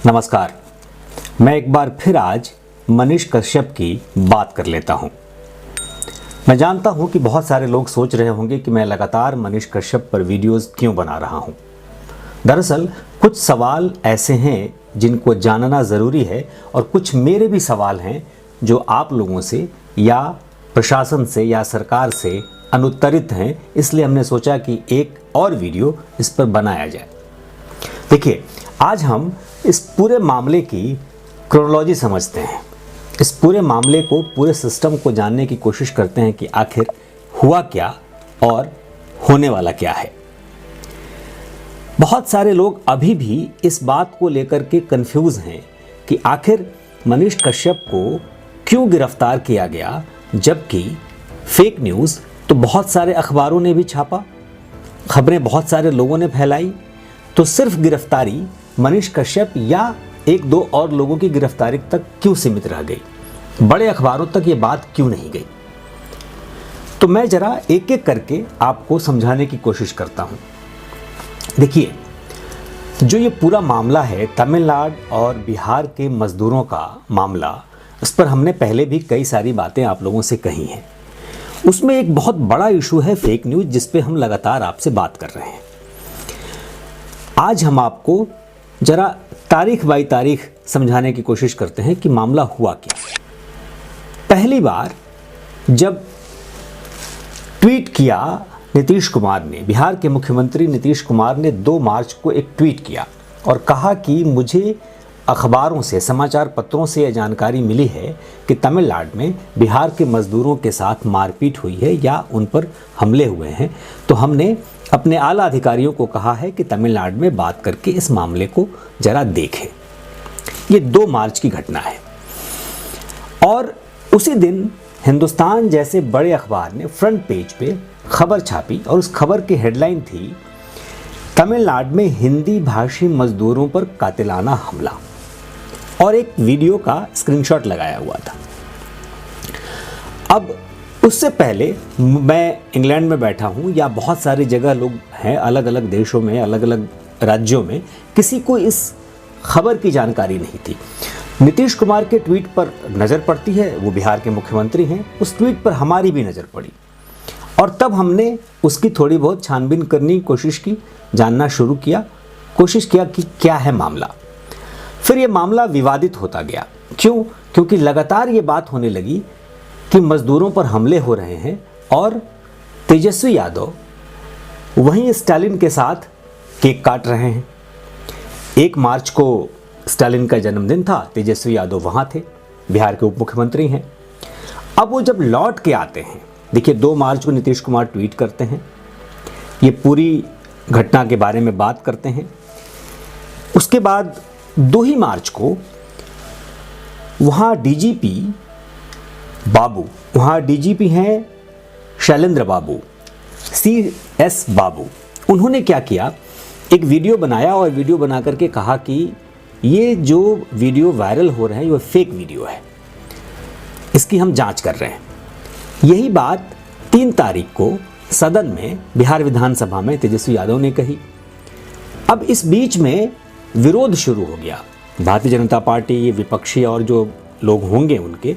नमस्कार। मैं एक बार फिर आज मनीष कश्यप की बात कर लेता हूं। मैं जानता हूं कि बहुत सारे लोग सोच रहे होंगे कि मैं लगातार मनीष कश्यप पर वीडियोस क्यों बना रहा हूं। दरअसल कुछ सवाल ऐसे हैं जिनको जानना ज़रूरी है और कुछ मेरे भी सवाल हैं जो आप लोगों से या प्रशासन से या सरकार से अनुत्तरित हैं, इसलिए हमने सोचा कि एक और वीडियो इस पर बनाया जाए। देखिए, आज हम इस पूरे मामले की क्रोनोलॉजी समझते हैं। इस पूरे मामले को, पूरे सिस्टम को जानने की कोशिश करते हैं कि आखिर हुआ क्या और होने वाला क्या है। बहुत सारे लोग अभी भी इस बात को लेकर के कंफ्यूज हैं कि आखिर मनीष कश्यप को क्यों गिरफ्तार किया गया, जबकि फेक न्यूज़ तो बहुत सारे अखबारों ने भी छापा, खबरें बहुत सारे लोगों ने फैलाई, तो सिर्फ गिरफ्तारी मनीष कश्यप या एक दो और लोगों की गिरफ्तारी तक क्यों सीमित रह गई, बड़े अखबारों तक ये बात क्यों नहीं गई। तो मैं जरा एक एक करके आपको समझाने की कोशिश करता हूं। देखिए, जो ये पूरा मामला है तमिलनाडु और बिहार के मजदूरों का मामला, इस पर हमने पहले भी कई सारी बातें आप लोगों से कही हैं। उसमें एक बहुत बड़ा इशू है फेक न्यूज़, जिस पे हम लगातार आपसे बात कर रहे हैं। आज हम आपको जरा तारीख बाई तारीख समझाने की कोशिश करते हैं कि मामला हुआ क्या। पहली बार जब ट्वीट किया नीतीश कुमार ने, बिहार के मुख्यमंत्री नीतीश कुमार ने 2 मार्च को एक ट्वीट किया और कहा कि मुझे अखबारों से, समाचार पत्रों से यह जानकारी मिली है कि तमिलनाडु में बिहार के मजदूरों के साथ मारपीट हुई है या उन पर हमले हुए हैं, तो हमने अपने आला अधिकारियों को कहा है कि तमिलनाडु में बात करके इस मामले को जरा देखें। ये 2 मार्च की घटना है और उसी दिन हिंदुस्तान जैसे बड़े अखबार ने फ्रंट पेज पे खबर छापी और उस खबर की हेडलाइन थी, तमिलनाडु में हिंदी भाषी मजदूरों पर कातिलाना हमला, और एक वीडियो का स्क्रीनशॉट लगाया हुआ था। अब उससे पहले मैं इंग्लैंड में बैठा हूँ या बहुत सारी जगह लोग हैं, अलग अलग देशों में, अलग अलग राज्यों में, किसी को इस खबर की जानकारी नहीं थी। नीतीश कुमार के ट्वीट पर नज़र पड़ती है, वो बिहार के मुख्यमंत्री हैं, उस ट्वीट पर हमारी भी नज़र पड़ी और तब हमने उसकी थोड़ी बहुत छानबीन करने की कोशिश की, जानना शुरू किया, कोशिश किया कि क्या है मामला। फिर ये मामला विवादित होता गया। क्यों? क्योंकि लगातार ये बात होने लगी कि मजदूरों पर हमले हो रहे हैं और तेजस्वी यादव वहीं स्टालिन के साथ केक काट रहे हैं। 1 मार्च को स्टालिन का जन्मदिन था, तेजस्वी यादव वहाँ थे, बिहार के उप मुख्यमंत्री हैं। अब वो जब लौट के आते हैं, देखिए 2 मार्च को नीतीश कुमार ट्वीट करते हैं, ये पूरी घटना के बारे में बात करते हैं। उसके बाद 2 ही मार्च को वहाँ डीजीपी बाबू, वहाँ डीजीपी हैं शैलेंद्र बाबू, CS बाबू, उन्होंने क्या किया, एक वीडियो बनाया और वीडियो बना करके कहा कि ये जो वीडियो वायरल हो रहे हैं ये फेक वीडियो है, इसकी हम जांच कर रहे हैं। यही बात 3 तारीख को सदन में, बिहार विधानसभा में तेजस्वी यादव ने कही। अब इस बीच में विरोध शुरू हो गया। भारतीय जनता पार्टी, विपक्षी और जो लोग होंगे उनके,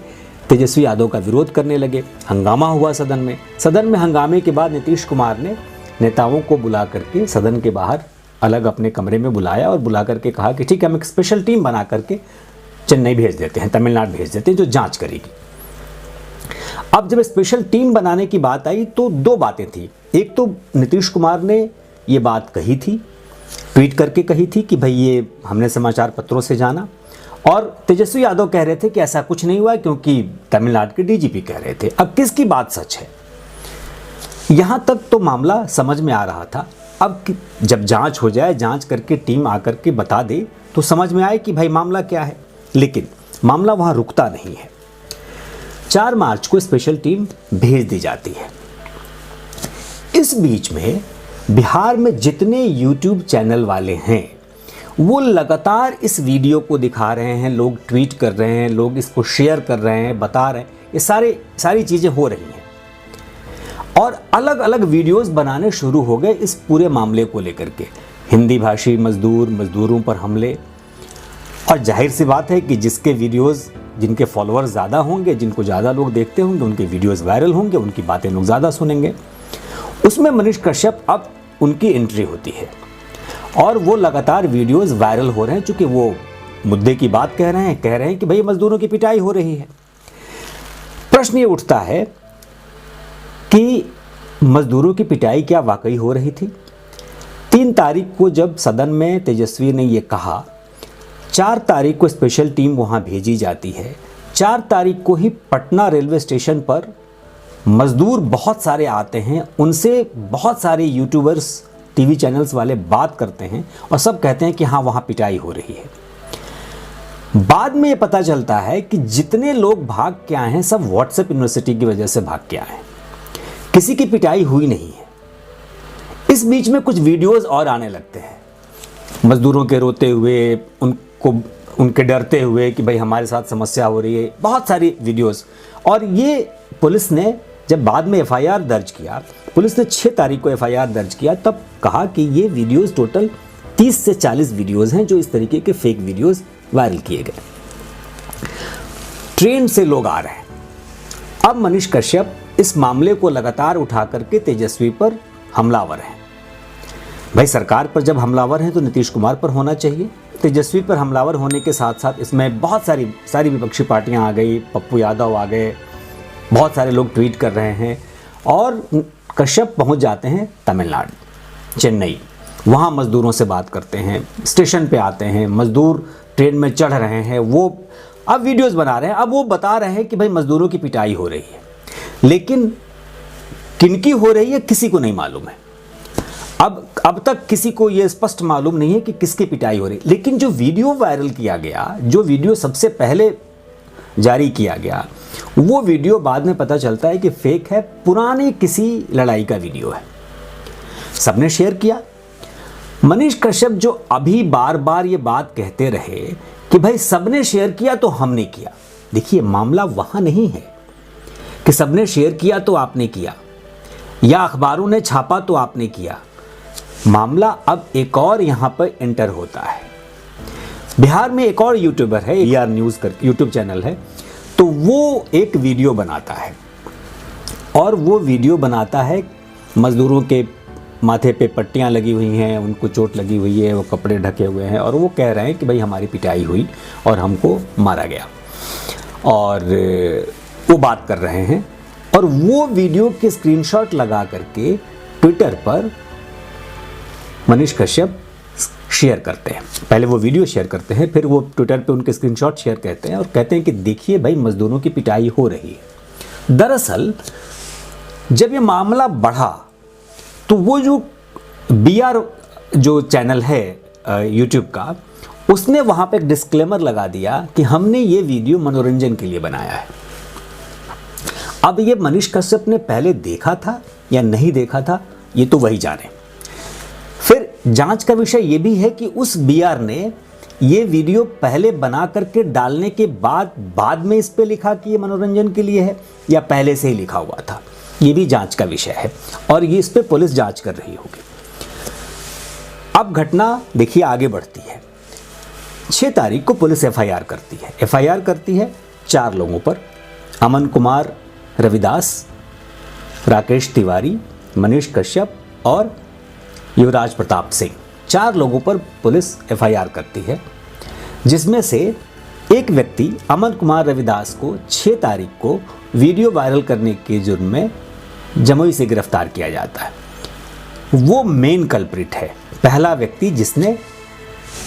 तेजस्वी यादव का विरोध करने लगे। हंगामा हुआ सदन में। सदन में हंगामे के बाद नीतीश कुमार ने नेताओं को बुला करके सदन के बाहर अलग अपने कमरे में बुलाया और बुला करके कहा कि ठीक है, हम एक स्पेशल टीम बना करके चेन्नई भेज देते हैं, तमिलनाडु भेज देते हैं, जो जांच करेगी। अब जब स्पेशल टीम बनाने की बात आई तो 2 बातें थी। एक तो नीतीश कुमार ने ये बात कही थी, ट्वीट करके कही थी कि भाई ये हमने समाचार पत्रों से जाना, और तेजस्वी यादव कह रहे थे कि ऐसा कुछ नहीं हुआ क्योंकि तमिलनाडु के डीजीपी कह रहे थे। अब किसकी बात सच है, यहाँ तक तो मामला समझ में आ रहा था। अब जब जांच हो जाए, जांच करके टीम आकर के बता दे तो समझ में आए कि भाई मामला क्या है। लेकिन मामला वहाँ रुकता नहीं है। 4 मार्च को स्पेशल टीम भेज दी जाती है। इस बीच में बिहार में जितने यूट्यूब चैनल वाले हैं वो लगातार इस वीडियो को दिखा रहे हैं, लोग ट्वीट कर रहे हैं, लोग इसको शेयर कर रहे हैं, बता रहे हैं, ये सारी चीज़ें हो रही हैं और अलग अलग वीडियोस बनाने शुरू हो गए इस पूरे मामले को लेकर के। हिंदी भाषी मजदूरों पर हमले, और जाहिर सी बात है कि जिसके वीडियोस, जिनके फॉलोअर्स ज़्यादा होंगे, जिनको ज़्यादा लोग देखते होंगे, उनके वीडियोस वायरल होंगे, उनकी बातें लोग ज़्यादा सुनेंगे। उसमें मनीष कश्यप, अब उनकी एंट्री होती है और वो लगातार वीडियोस वायरल हो रहे हैं, चूँकि वो मुद्दे की बात कह रहे हैं कि भाई मजदूरों की पिटाई हो रही है। प्रश्न ये उठता है कि मजदूरों की पिटाई क्या वाकई हो रही थी? 3 तारीख को जब सदन में तेजस्वी ने ये कहा, 4 तारीख को स्पेशल टीम वहाँ भेजी जाती है, 4 तारीख को ही पटना रेलवे स्टेशन पर मजदूर बहुत सारे आते हैं, उनसे बहुत सारे यूट्यूबर्स, टीवी चैनल्स वाले बात करते हैं और सब कहते हैं कि हाँ वहाँ पिटाई हो रही है। बाद में ये पता चलता है कि जितने लोग भाग के आए हैं सब व्हाट्सएप यूनिवर्सिटी की वजह से भाग के आए हैं, किसी की पिटाई हुई नहीं है। इस बीच में कुछ वीडियोस और आने लगते हैं, मजदूरों के रोते हुए, उनके डरते हुए कि भाई हमारे साथ समस्या हो रही है, बहुत सारी वीडियोस। और ये पुलिस ने जब बाद में एफआईआर दर्ज किया, पुलिस ने 6 तारीख को एफआईआर दर्ज किया, तब कहा कि ये वीडियोस टोटल 30 से 40 वीडियोस हैं जो इस तरीके के फेक वीडियोस वायरल किए गए। ट्रेन से लोग आ रहे हैं। अब मनीष कश्यप इस मामले को लगातार उठा करके तेजस्वी पर हमलावर हैं। भाई सरकार पर जब हमलावर हैं तो नीतीश कुमार पर होना चाहिए। तेजस्वी पर हमलावर होने के साथ साथ इसमें बहुत सारी विपक्षी पार्टियां आ गई, पप्पू यादव आ गए, बहुत सारे लोग ट्वीट कर रहे हैं और कश्यप पहुंच जाते हैं तमिलनाडु, चेन्नई। वहाँ मज़दूरों से बात करते हैं, स्टेशन पे आते हैं, मज़दूर ट्रेन में चढ़ रहे हैं, वो अब वीडियोस बना रहे हैं। अब वो बता रहे हैं कि भाई मज़दूरों की पिटाई हो रही है, लेकिन किनकी हो रही है किसी को नहीं मालूम है। अब तक किसी को ये स्पष्ट मालूम नहीं है कि किसकी पिटाई हो रही है। लेकिन जो वीडियो वायरल किया गया, जो वीडियो सबसे पहले जारी किया गया, वो वीडियो बाद में पता चलता है कि फेक है, पुराने किसी लड़ाई का वीडियो है। सबने शेयर किया। मनीष कश्यप जो अभी बार बार ये बात कहते रहे कि भाई सबने शेयर किया तो हमने किया, देखिए मामला वहां नहीं है कि सबने शेयर किया तो आपने किया या अखबारों ने छापा तो आपने किया। मामला अब एक और यहां पर एंटर होता है। बिहार में एक और यूट्यूबर है, ER न्यूज़ करके यूट्यूब चैनल है, तो वो एक वीडियो बनाता है और वो वीडियो बनाता है मजदूरों के माथे पे पट्टियां लगी हुई हैं, उनको चोट लगी हुई है, वो कपड़े ढके हुए हैं और वो कह रहे हैं कि भाई हमारी पिटाई हुई और हमको मारा गया, और वो बात कर रहे हैं। और वो वीडियो के स्क्रीनशॉट लगा करके ट्विटर पर मनीष कश्यप शेयर करते हैं। पहले वो वीडियो शेयर करते हैं, फिर वो ट्विटर पे उनके स्क्रीनशॉट शेयर करते हैं और कहते हैं कि देखिए भाई मजदूरों की पिटाई हो रही है। दरअसल जब ये मामला बढ़ा तो वो जो BR जो चैनल है यूट्यूब का, उसने वहाँ पे एक डिस्क्लेमर लगा दिया कि हमने ये वीडियो मनोरंजन के लिए बनाया है। अब ये मनीष कश्यप ने पहले देखा था या नहीं देखा था, ये तो वही जाने। फिर जांच का विषय ये भी है कि उस BR ने ये वीडियो पहले बना करके डालने के बाद में इस पे लिखा कि ये मनोरंजन के लिए है या पहले से ही लिखा हुआ था, ये भी जांच का विषय है और ये इस पे पुलिस जांच कर रही होगी। अब घटना देखिए आगे बढ़ती है। 6 तारीख को पुलिस FIR करती है। FIR करती है 4 लोगों पर, अमन कुमार रविदास, राकेश तिवारी, मनीष कश्यप और युवराज प्रताप सिंह। 4 लोगों पर पुलिस FIR करती है, जिसमें से एक व्यक्ति अमन कुमार रविदास को 6 तारीख को वीडियो वायरल करने के जुर्म में जमुई से गिरफ्तार किया जाता है। वो मेन कल्प्रिट है, पहला व्यक्ति जिसने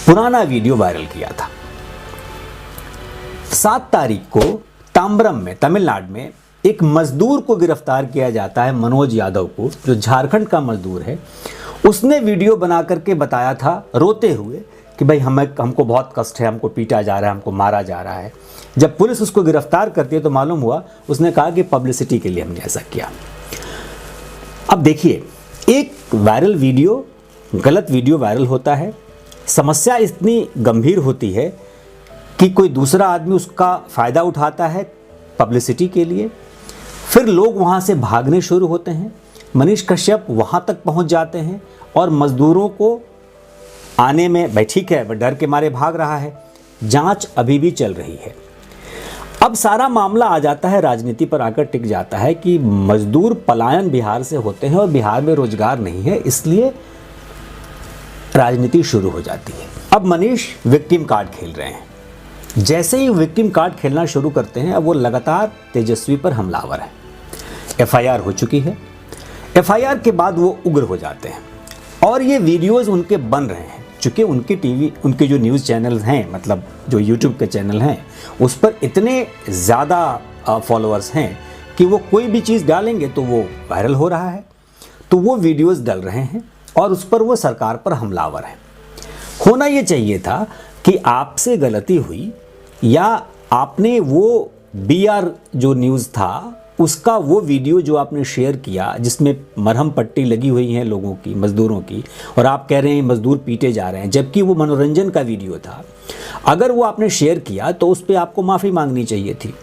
पुराना वीडियो वायरल किया था। 7 तारीख को ताम्बरम में, तमिलनाडु में एक मजदूर को गिरफ्तार किया जाता है, मनोज यादव को, जो झारखंड का मजदूर है। उसने वीडियो बना करके बताया था रोते हुए कि भाई हमको बहुत कष्ट है, हमको पीटा जा रहा है, हमको मारा जा रहा है। जब पुलिस उसको गिरफ्तार करती है तो मालूम हुआ उसने कहा कि पब्लिसिटी के लिए हमने ऐसा किया। अब देखिए, एक वायरल वीडियो, गलत वीडियो वायरल होता है, समस्या इतनी गंभीर होती है कि कोई दूसरा आदमी उसका फ़ायदा उठाता है पब्लिसिटी के लिए, फिर लोग वहाँ से भागने शुरू होते हैं। मनीष कश्यप वहाँ तक पहुँच जाते हैं और मज़दूरों को आने में, भाई ठीक है वह डर के मारे भाग रहा है, जांच अभी भी चल रही है। अब सारा मामला आ जाता है, राजनीति पर आकर टिक जाता है कि मजदूर पलायन बिहार से होते हैं और बिहार में रोजगार नहीं है, इसलिए राजनीति शुरू हो जाती है। अब मनीष विक्टिम कार्ड खेल रहे हैं। जैसे ही विक्टिम कार्ड खेलना शुरू करते हैं, अब वो लगातार तेजस्वी पर हमलावर है। एफआईआर हो चुकी है। एफआईआर के बाद वो उग्र हो जाते हैं और ये वीडियोस उनके बन रहे हैं। चूँकि उनके जो न्यूज़ चैनल्स हैं, मतलब जो यूट्यूब के चैनल हैं, उस पर इतने ज़्यादा फॉलोअर्स हैं कि वो कोई भी चीज़ डालेंगे तो वो वायरल हो रहा है। तो वो वीडियोस डल रहे हैं और उस पर वो सरकार पर हमलावर है। होना ये चाहिए था कि आपसे गलती हुई या आपने वो बीआर जो न्यूज़ था उसका वो वीडियो जो आपने शेयर किया जिसमें मरहम पट्टी लगी हुई है लोगों की, मज़दूरों की, और आप कह रहे हैं मज़दूर पीटे जा रहे हैं, जबकि वो मनोरंजन का वीडियो था। अगर वो आपने शेयर किया तो उस पर आपको माफ़ी मांगनी चाहिए थी,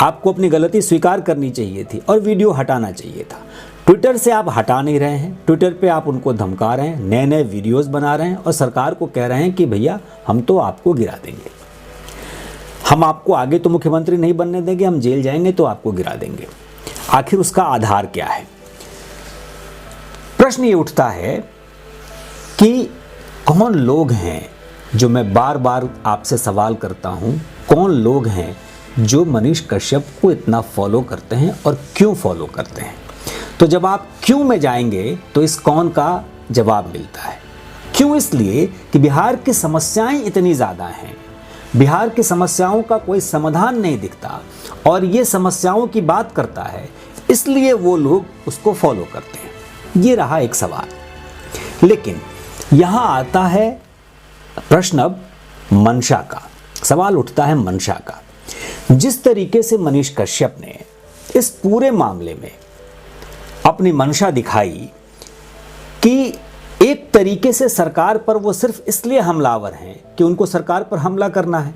आपको अपनी गलती स्वीकार करनी चाहिए थी और वीडियो हटाना चाहिए था। ट्विटर से आप हटा नहीं रहे हैं, ट्विटर पे आप उनको धमका रहे हैं, नए नए वीडियोस बना रहे हैं और सरकार को कह रहे हैं कि भैया हम तो आपको गिरा देंगे, हम आपको आगे तो मुख्यमंत्री नहीं बनने देंगे, हम जेल जाएंगे तो आपको गिरा देंगे। आखिर उसका आधार क्या है? प्रश्न ये उठता है कि कौन लोग हैं, जो मैं बार बार आपसे सवाल करता हूं, कौन लोग हैं जो मनीष कश्यप को इतना फॉलो करते हैं और क्यों फॉलो करते हैं? तो जब आप क्यों में जाएंगे तो इस कौन का जवाब मिलता है। क्यों? इसलिए कि बिहार की समस्याएं इतनी ज़्यादा हैं, बिहार की समस्याओं का कोई समाधान नहीं दिखता और ये समस्याओं की बात करता है, इसलिए वो लोग उसको फॉलो करते हैं। ये रहा एक सवाल। लेकिन यहाँ आता है प्रश्न अब मंशा का। सवाल उठता है मंशा का। जिस तरीके से मनीष कश्यप ने इस पूरे मामले में अपनी मंशा दिखाई कि एक तरीके से सरकार पर वो सिर्फ इसलिए हमलावर हैं कि उनको सरकार पर हमला करना है।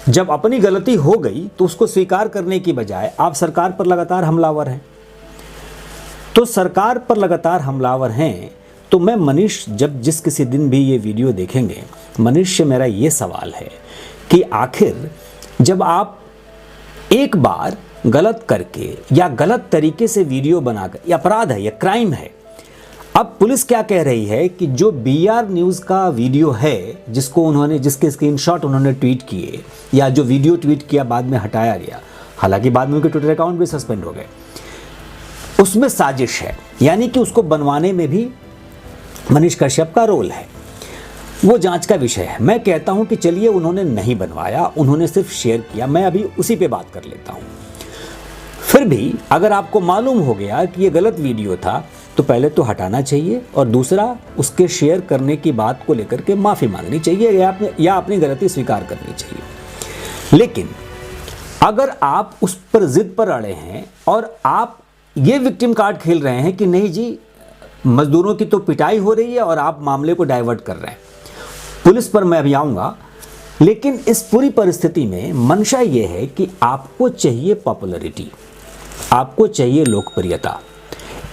जब अपनी गलती हो गई तो उसको स्वीकार करने की बजाय आप सरकार पर लगातार हमलावर हैं। तो सरकार पर लगातार हमलावर हैं तो मैं मनीष, जब जिस किसी दिन भी ये वीडियो देखेंगे, मनीष से मेरा ये सवाल है कि आखिर जब आप एक बार गलत करके या गलत तरीके से वीडियो बनाकर, ये अपराध है, ये क्राइम है। अब पुलिस क्या कह रही है कि जो बीआर न्यूज़ का वीडियो है, जिसके स्क्रीनशॉट उन्होंने ट्वीट किए या जो वीडियो ट्वीट किया बाद में हटाया गया, हालांकि बाद में उनके ट्विटर अकाउंट भी सस्पेंड हो गए, उसमें साजिश है, यानी कि उसको बनवाने में भी मनीष कश्यप का रोल है। वो जांच का विषय है। मैं कहता हूं कि चलिए उन्होंने नहीं बनवाया, उन्होंने सिर्फ शेयर किया, मैं अभी उसी पे बात कर लेता हूं। फिर भी अगर आपको मालूम हो गया कि ये गलत वीडियो था तो पहले तो हटाना चाहिए और दूसरा उसके शेयर करने की बात को लेकर के माफ़ी मांगनी चाहिए या अपनी गलती स्वीकार करनी चाहिए। लेकिन अगर आप उस पर जिद पर अड़े हैं और आप ये विक्टिम कार्ड खेल रहे हैं कि नहीं जी मजदूरों की तो पिटाई हो रही है और आप मामले को डाइवर्ट कर रहे हैं, पुलिस पर मैं अभी आऊँगा, लेकिन इस पूरी परिस्थिति में मंशा ये है कि आपको चाहिए पॉपुलैरिटी, आपको चाहिए लोकप्रियता।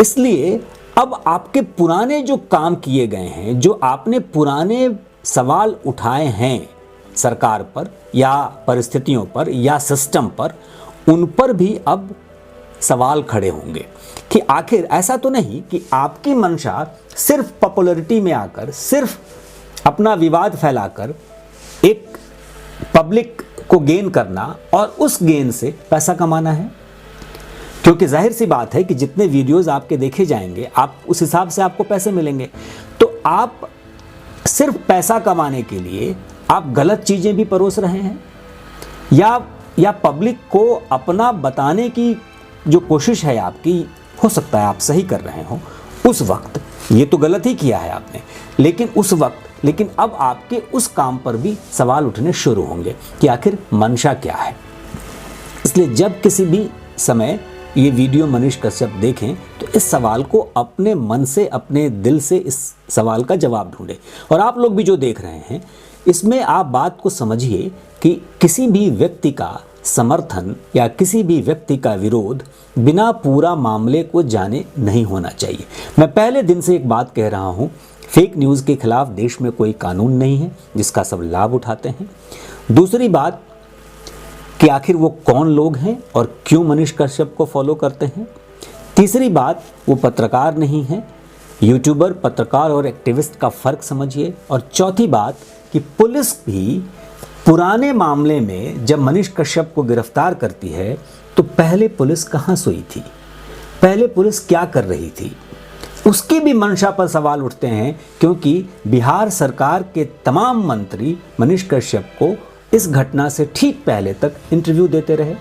इसलिए अब आपके पुराने जो काम किए गए हैं, जो आपने पुराने सवाल उठाए हैं सरकार पर या परिस्थितियों पर या सिस्टम पर, उन पर भी अब सवाल खड़े होंगे कि आखिर ऐसा तो नहीं कि आपकी मंशा सिर्फ पॉपुलैरिटी में आकर, सिर्फ अपना विवाद फैलाकर एक पब्लिक को गेन करना और उस गेन से पैसा कमाना है। क्योंकि जाहिर सी बात है कि जितने वीडियोस आपके देखे जाएंगे आप उस हिसाब से आपको पैसे मिलेंगे। तो आप सिर्फ पैसा कमाने के लिए आप गलत चीज़ें भी परोस रहे हैं या पब्लिक को अपना बताने की जो कोशिश है आपकी, हो सकता है आप सही कर रहे हो उस वक्त, ये तो गलत ही किया है आपने, लेकिन अब आपके उस काम पर भी सवाल उठने शुरू होंगे कि आखिर मंशा क्या है। इसलिए जब किसी भी समय ये वीडियो मनीष कश्यप देखें तो इस सवाल को अपने मन से, अपने दिल से इस सवाल का जवाब ढूंढें। और आप लोग भी जो देख रहे हैं, इसमें आप बात को समझिए कि किसी भी व्यक्ति का समर्थन या किसी भी व्यक्ति का विरोध बिना पूरा मामले को जाने नहीं होना चाहिए। मैं पहले दिन से एक बात कह रहा हूँ, फेक न्यूज़ के खिलाफ देश में कोई कानून नहीं है जिसका सब लाभ उठाते हैं। दूसरी बात कि आखिर वो कौन लोग हैं और क्यों मनीष कश्यप को फॉलो करते हैं। तीसरी बात, वो पत्रकार नहीं है, यूट्यूबर, पत्रकार और एक्टिविस्ट का फ़र्क समझिए। और चौथी बात कि पुलिस भी पुराने मामले में जब मनीष कश्यप को गिरफ्तार करती है तो पहले पुलिस कहाँ सोई थी, पहले पुलिस क्या कर रही थी, उसकी भी मंशा पर सवाल उठते हैं। क्योंकि बिहार सरकार के तमाम मंत्री मनीष कश्यप को इस घटना से ठीक पहले तक इंटरव्यू देते रहे,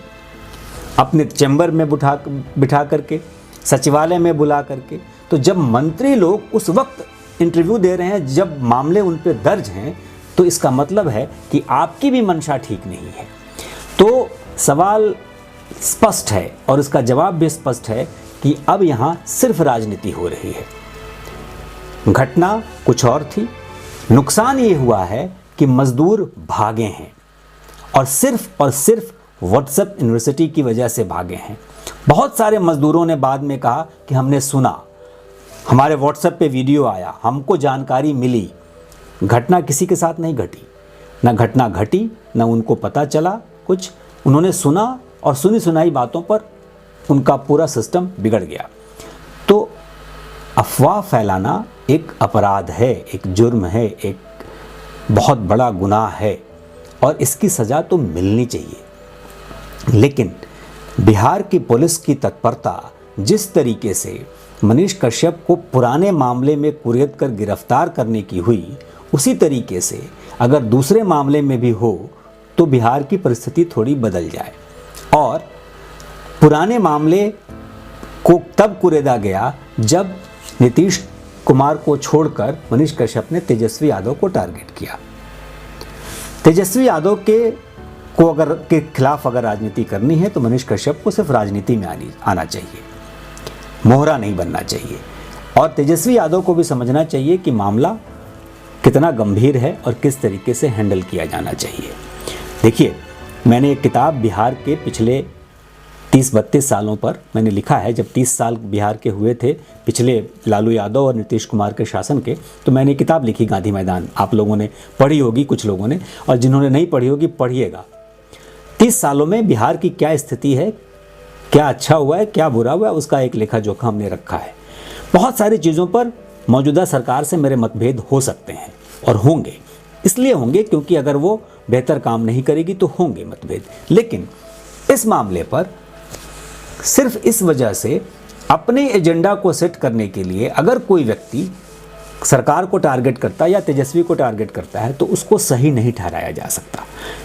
अपने चैम्बर में बिठा करके, सचिवालय में बुला करके। तो जब मंत्री लोग उस वक्त इंटरव्यू दे रहे हैं जब मामले उन पर दर्ज हैं, तो इसका मतलब है कि आपकी भी मंशा ठीक नहीं है। तो सवाल स्पष्ट है और इसका जवाब भी स्पष्ट है कि अब यहाँ सिर्फ राजनीति हो रही है। घटना कुछ और थी, नुकसान ये हुआ है कि मजदूर भागे हैं और सिर्फ व्हाट्सएप यूनिवर्सिटी की वजह से भागे हैं। बहुत सारे मजदूरों ने बाद में कहा कि हमने सुना, हमारे व्हाट्सएप पे वीडियो आया, हमको जानकारी मिली। घटना किसी के साथ नहीं घटी, ना घटना घटी, ना उनको पता चला कुछ। उन्होंने सुना और सुनी सुनाई बातों पर उनका पूरा सिस्टम बिगड़ गया। तो अफवाह फैलाना एक अपराध है, एक जुर्म है, एक बहुत बड़ा गुनाह है और इसकी सज़ा तो मिलनी चाहिए। लेकिन बिहार की पुलिस की तत्परता जिस तरीके से मनीष कश्यप को पुराने मामले में कुरेद कर गिरफ्तार करने की हुई, उसी तरीके से अगर दूसरे मामले में भी हो तो बिहार की परिस्थिति थोड़ी बदल जाए। और पुराने मामले को तब कुरेदा गया जब नीतीश कुमार को छोड़कर मनीष कश्यप ने तेजस्वी यादव को टारगेट किया। तेजस्वी यादव के खिलाफ अगर राजनीति करनी है तो मनीष कश्यप को सिर्फ राजनीति में आना चाहिए, मोहरा नहीं बनना चाहिए। और तेजस्वी यादव को भी समझना चाहिए कि मामला कितना गंभीर है और किस तरीके से हैंडल किया जाना चाहिए। देखिए, मैंने एक किताब बिहार के पिछले 30-32 सालों पर मैंने लिखा है। जब 30 साल बिहार के हुए थे पिछले लालू यादव और नीतीश कुमार के शासन के, तो मैंने किताब लिखी गांधी मैदान। आप लोगों ने पढ़ी होगी, कुछ लोगों ने, और जिन्होंने नहीं पढ़ी होगी पढ़िएगा। 30 सालों में बिहार की क्या स्थिति है, क्या अच्छा हुआ है, क्या बुरा हुआ है, उसका एक लेखा जोखा हमने रखा है। बहुत सारी चीज़ों पर मौजूदा सरकार से मेरे मतभेद हो सकते हैं और होंगे, इसलिए होंगे क्योंकि अगर वो बेहतर काम नहीं करेगी तो होंगे मतभेद। लेकिन इस मामले पर सिर्फ इस वजह से अपने एजेंडा को सेट करने के लिए अगर कोई व्यक्ति सरकार को टारगेट करता है या तेजस्वी को टारगेट करता है तो उसको सही नहीं ठहराया जा सकता।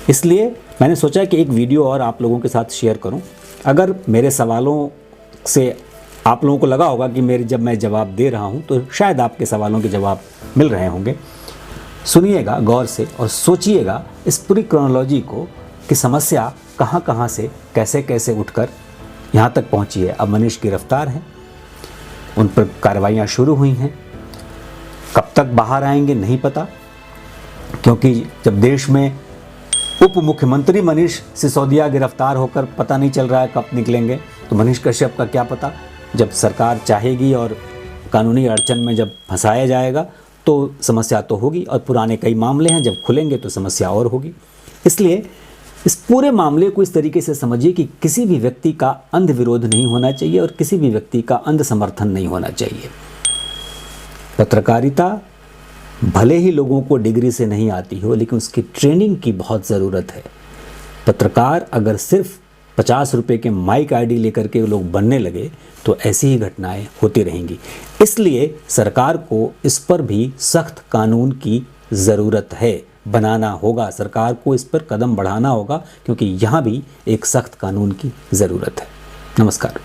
इसलिए मैंने सोचा कि एक वीडियो और आप लोगों के साथ शेयर करूं। अगर मेरे सवालों से आप लोगों को लगा होगा कि जब मैं जवाब दे रहा हूं तो शायद आपके सवालों के जवाब मिल रहे होंगे। सुनिएगा गौर से और सोचिएगा इस पूरी क्रोनोलॉजी को कि समस्या कहां कहां से कैसे कैसे उठकर यहाँ तक पहुँची है। अब मनीष गिरफ्तार हैं, उन पर कार्रवाइयाँ शुरू हुई हैं, कब तक बाहर आएंगे नहीं पता, क्योंकि जब देश में उप मुख्यमंत्री मनीष सिसोदिया गिरफ्तार होकर पता नहीं चल रहा है कब निकलेंगे, तो मनीष कश्यप का क्या पता। जब सरकार चाहेगी और कानूनी अड़चन में जब फंसाया जाएगा तो समस्या तो होगी, और पुराने कई मामले हैं, जब खुलेंगे तो समस्या और होगी। इसलिए इस पूरे मामले को इस तरीके से समझिए कि किसी भी व्यक्ति का अंध विरोध नहीं होना चाहिए और किसी भी व्यक्ति का अंध समर्थन नहीं होना चाहिए। पत्रकारिता भले ही लोगों को डिग्री से नहीं आती हो, लेकिन उसकी ट्रेनिंग की बहुत ज़रूरत है। पत्रकार अगर सिर्फ 50 रुपये के माइक आईडी लेकर के लोग बनने लगे तो ऐसी ही घटनाएं होती रहेंगी। इसलिए सरकार को इस पर भी सख्त कानून की ज़रूरत है, बनाना होगा। सरकार को इस पर कदम बढ़ाना होगा, क्योंकि यहाँ भी एक सख्त कानून की ज़रूरत है। नमस्कार।